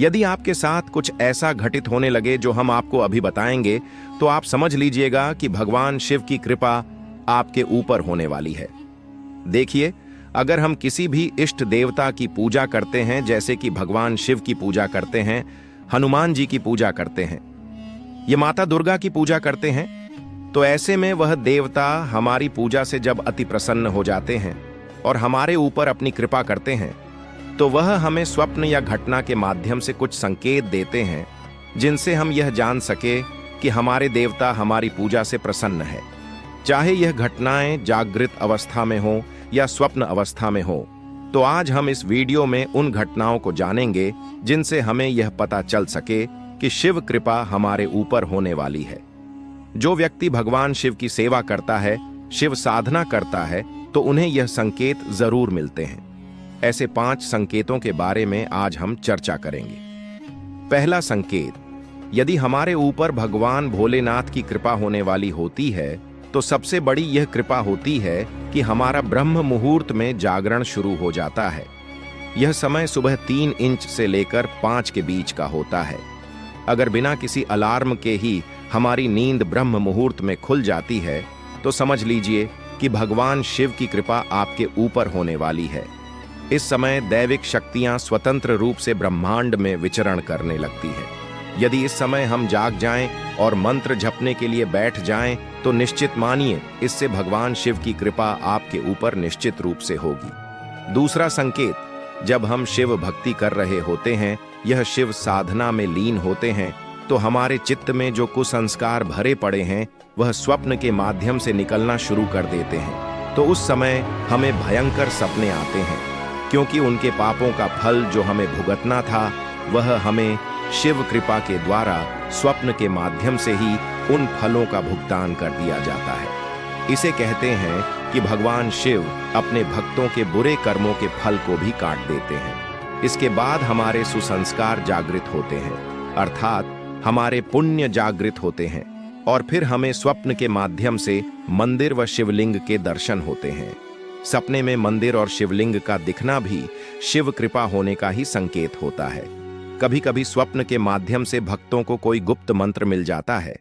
यदि आपके साथ कुछ ऐसा घटित होने लगे जो हम आपको अभी बताएंगे, तो आप समझ लीजिएगा कि भगवान शिव की कृपा आपके ऊपर होने वाली है। देखिए, अगर हम किसी भी इष्ट देवता की पूजा करते हैं, जैसे कि भगवान शिव की पूजा करते हैं, हनुमान जी की पूजा करते हैं, ये माता दुर्गा की पूजा करते हैं, तो ऐसे में वह देवता हमारी पूजा से जब अति प्रसन्न हो जाते हैं और हमारे ऊपर अपनी कृपा करते हैं, तो वह हमें स्वप्न या घटना के माध्यम से कुछ संकेत देते हैं, जिनसे हम यह जान सके कि हमारे देवता हमारी पूजा से प्रसन्न है। चाहे यह घटनाएं जागृत अवस्था में हो या स्वप्न अवस्था में हो, तो आज हम इस वीडियो में उन घटनाओं को जानेंगे जिनसे हमें यह पता चल सके कि शिव कृपा हमारे ऊपर होने वाली है। जो व्यक्ति भगवान शिव की सेवा करता है, शिव साधना करता है, तो उन्हें यह संकेत जरूर मिलते हैं। ऐसे 5 संकेतों के बारे में आज हम चर्चा करेंगे। पहला संकेत, यदि हमारे ऊपर भगवान भोलेनाथ की कृपा होने वाली होती है, तो सबसे बड़ी यह कृपा होती है कि हमारा ब्रह्म मुहूर्त में जागरण शुरू हो जाता है। यह समय सुबह 3 इंच से लेकर 5 के बीच का होता है। अगर बिना किसी अलार्म के ही हमारी नींद ब्रह्म मुहूर्त में खुल जाती है, तो समझ लीजिए कि भगवान शिव की कृपा आपके ऊपर होने वाली है। इस समय दैविक शक्तियां स्वतंत्र रूप से ब्रह्मांड में विचरण करने लगती है। यदि इस समय हम जाग जाएं और मंत्र जपने के लिए बैठ जाएं, तो निश्चित मानिए इससे भगवान शिव की कृपा आपके ऊपर निश्चित रूप से होगी। दूसरा संकेत, जब हम शिव भक्ति कर रहे होते हैं, यह शिव साधना में लीन होते हैं, तो हमारे चित्त में जो कुसंस्कार भरे पड़े हैं, वह स्वप्न के माध्यम से निकलना शुरू कर देते हैं। तो उस समय हमें भयंकर सपने आते हैं, क्योंकि उनके पापों का फल जो हमें भुगतना था, वह हमें शिव कृपा के द्वारा स्वप्न के माध्यम से ही उन फलों का भुगतान कर दिया जाता है। इसे कहते हैं कि भगवान शिव अपने भक्तों के बुरे कर्मों के फल को भी काट देते हैं। इसके बाद हमारे सुसंस्कार जागृत होते हैं, अर्थात हमारे पुण्य जागृत होते हैं, और फिर हमें स्वप्न के माध्यम से मंदिर व शिवलिंग के दर्शन होते हैं। सपने में मंदिर और शिवलिंग का दिखना भी शिव कृपा होने का ही संकेत होता है। कभी कभी स्वप्न के माध्यम से भक्तों को कोई गुप्त मंत्र मिल जाता है,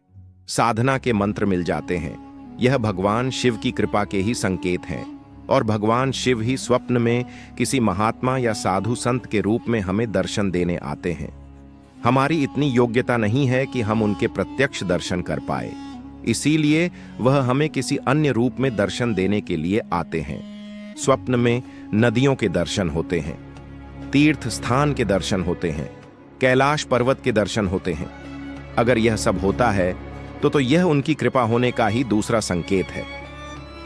साधना के मंत्र मिल जाते हैं। यह भगवान शिव की कृपा के ही संकेत हैं, और भगवान शिव ही स्वप्न में किसी महात्मा या साधु संत के रूप में हमें दर्शन देने आते हैं। हमारी इतनी योग्यता नहीं है कि हम उनके प्रत्यक्ष दर्शन कर पाए, इसीलिए वह हमें किसी अन्य रूप में दर्शन देने के लिए आते हैं। स्वप्न में नदियों के दर्शन होते हैं, तीर्थ स्थान के दर्शन होते हैं, कैलाश पर्वत के दर्शन होते हैं। अगर यह सब होता है तो यह उनकी कृपा होने का ही दूसरा संकेत है।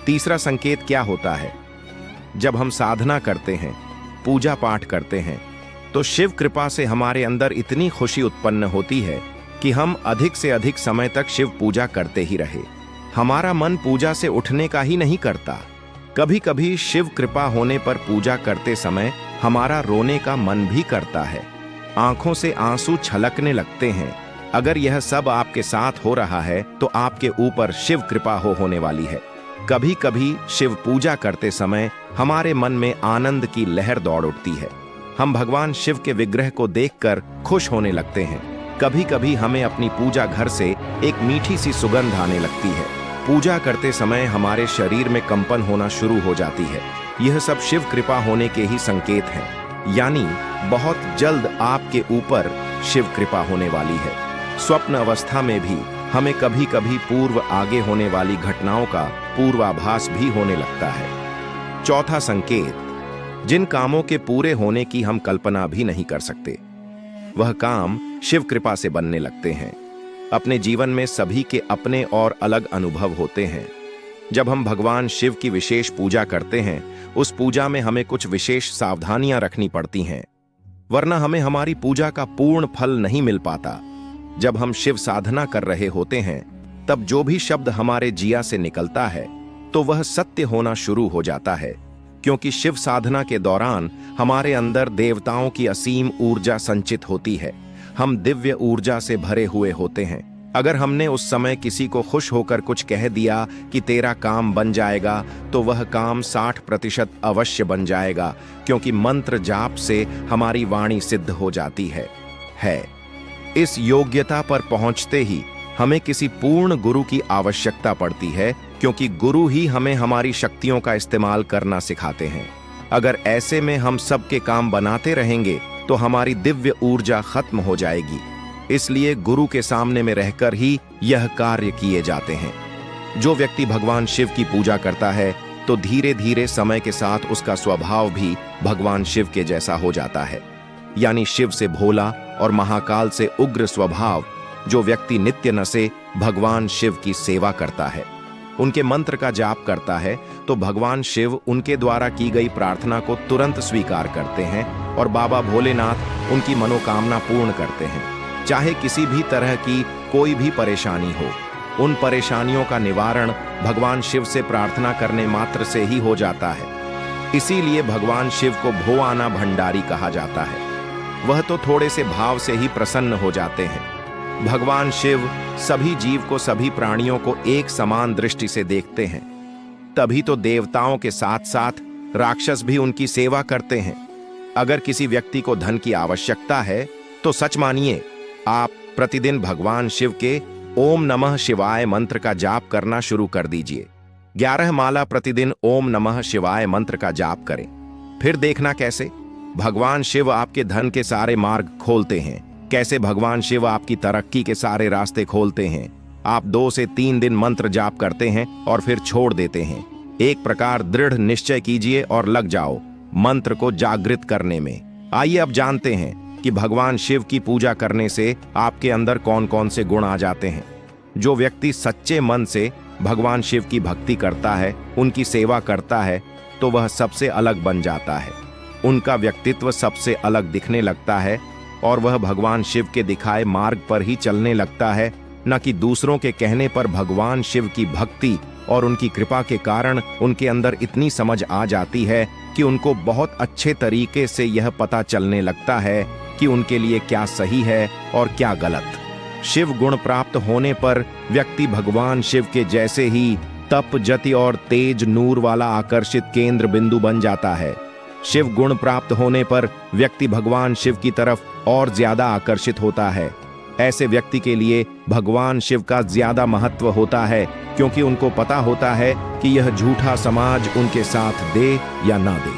तीसरा संकेत क्या होता है? जब हम साधना करते हैं, पूजा पाठ करते हैं, तो शिव कृपा से हमारे अंदर इतनी खुशी उत्पन्न होती है कि हम अधिक से अधिक समय तक शिव पूजा करते ही रहे। हमारा मन पूजा से उठने का ही नहीं करता। कभी कभी शिव कृपा होने पर पूजा करते समय हमारा रोने का मन भी करता है, आंखों से आंसू छलकने लगते हैं। अगर यह सब आपके साथ हो रहा है, तो आपके ऊपर शिव कृपा होने वाली है। कभी कभी शिव पूजा करते समय हमारे मन में आनंद की लहर दौड़ उठती है। हम भगवान शिव के विग्रह को देखकर खुश होने लगते हैं। कभी कभी हमें अपनी पूजा घर से एक मीठी सी सुगंध आने लगती है। पूजा करते समय हमारे शरीर में कंपन होना शुरू हो जाती है। यह सब शिव कृपा होने के ही संकेत हैं। यानी बहुत जल्द आपके ऊपर शिव कृपा होने वाली है। स्वप्न अवस्था में भी हमें कभी कभी पूर्व आगे होने वाली घटनाओं का पूर्वाभास भी होने लगता है। चौथा संकेत, जिन कामों के पूरे होने की हम कल्पना भी नहीं कर सकते, वह काम शिव कृपा से बनने लगते हैं। अपने जीवन में सभी के अपने और अलग अनुभव होते हैं। जब हम भगवान शिव की विशेष पूजा करते हैं, उस पूजा में हमें कुछ विशेष सावधानियां रखनी पड़ती हैं, वरना हमें हमारी पूजा का पूर्ण फल नहीं मिल पाता। जब हम शिव साधना कर रहे होते हैं, तब जो भी शब्द हमारे जिया से निकलता है, तो वह सत्य होना शुरू हो जाता है, क्योंकि शिव साधना के दौरान हमारे अंदर देवताओं की असीम ऊर्जा संचित होती है। हम दिव्य ऊर्जा से भरे हुए होते हैं। अगर हमने उस समय किसी को खुश होकर कुछ कह दिया कि तेरा काम बन जाएगा, तो वह काम 60% अवश्य बन जाएगा, क्योंकि मंत्र जाप से हमारी वाणी सिद्ध हो जाती है। है। इस योग्यता पर पहुंचते ही हमें किसी पूर्ण गुरु की आवश्यकता पड़ती है, क्योंकि गुरु ही हमें हमारी शक्तियों का इस्तेमाल करना सिखाते हैं। अगर ऐसे में हम सबके काम बनाते रहेंगे तो हमारी दिव्य ऊर्जा खत्म हो जाएगी। इसलिए गुरु के सामने में रहकर ही यह कार्य किए जाते हैं। जो व्यक्ति भगवान शिव की पूजा करता है तो धीरे धीरे समय के साथ उसका स्वभाव भी भगवान शिव के जैसा हो जाता है, यानी शिव से भोला और महाकाल से उग्र स्वभाव। जो व्यक्ति नित्य नशे भगवान शिव की सेवा करता है, उनके मंत्र का जाप करता है, तो भगवान शिव उनके द्वारा की गई प्रार्थना को तुरंत स्वीकार करते हैं और बाबा भोलेनाथ उनकी मनोकामना पूर्ण करते हैं। चाहे किसी भी तरह की कोई भी परेशानी हो, उन परेशानियों का निवारण भगवान शिव से प्रार्थना करने मात्र से ही हो जाता है। इसीलिए भगवान शिव को भोआना भंडारी कहा जाता है। वह तो थोड़े से भाव से ही प्रसन्न हो जाते हैं। भगवान शिव सभी जीव को, सभी प्राणियों को एक समान दृष्टि से देखते हैं। तभी तो देवताओं के साथ साथ राक्षस भी उनकी सेवा करते हैं। अगर किसी व्यक्ति को धन की आवश्यकता है तो सच मानिए, आप प्रतिदिन भगवान शिव के ओम नमः शिवाय मंत्र का जाप करना शुरू कर दीजिए। 11 माला प्रतिदिन ओम नमः शिवाय मंत्र का जाप करें। फिर देखना कैसे भगवान शिव आपके धन के सारे मार्ग खोलते हैं, कैसे भगवान शिव आपकी तरक्की के सारे रास्ते खोलते हैं। आप 2 से 3 दिन मंत्र जाप करते हैं और फिर छोड़ देते हैं। एक प्रकार दृढ़ निश्चय कीजिए और लग जाओ मंत्र को जागृत करने में। आइए अब जानते हैं कि भगवान शिव की पूजा करने से आपके अंदर कौन कौन से गुण आ जाते हैं। जो व्यक्ति सच्चे मन से भगवान शिव की भक्ति करता है, उनकी सेवा करता है, तो वह सबसे अलग बन जाता है। उनका व्यक्तित्व सबसे अलग दिखने लगता है और वह भगवान शिव के दिखाए मार्ग पर ही चलने लगता है, न कि दूसरों के कहने पर। भगवान शिव की भक्ति और उनकी कृपा के कारण उनके अंदर इतनी समझ आ जाती है कि उनको बहुत अच्छे तरीके से यह पता चलने लगता है कि उनके लिए क्या सही है और क्या गलत। शिव गुण प्राप्त होने पर व्यक्ति भगवान शिव के जैसे ही तप, जति और तेज नूर वाला आकर्षित केंद्र बिंदु बन जाता है। शिव गुण प्राप्त होने पर व्यक्ति भगवान शिव की तरफ और ज्यादा आकर्षित होता है। ऐसे व्यक्ति के लिए भगवान शिव का ज्यादा महत्व होता है, क्योंकि उनको पता होता है कि यह झूठा समाज उनके साथ दे या ना दे,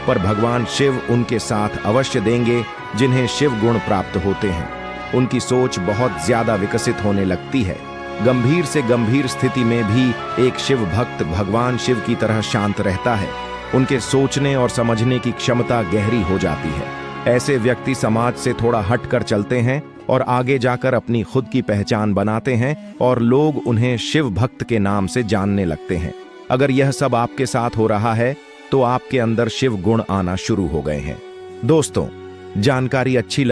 पर भगवान शिव उनके साथ अवश्य देंगे जिन्हें शिव गुण प्राप्त होते हैं। उनकी सोच बहुत ज्यादा विकसित होने लगती है। गंभीर से गंभीर स्थिति में भी एक शिव भक्त भगवान शिव की तरह शांत रहता है। उनके सोचने और समझने की क्षमता गहरी हो जाती है। ऐसे व्यक्ति समाज से थोड़ा हट कर चलते हैं और आगे जाकर अपनी खुद की पहचान बनाते हैं और लोग उन्हें शिव भक्त के नाम से जानने लगते हैं। अगर यह सब आपके साथ हो रहा है तो आपके अंदर शिव गुण आना शुरू हो गए हैं। दोस्तों, जानकारी अच्छी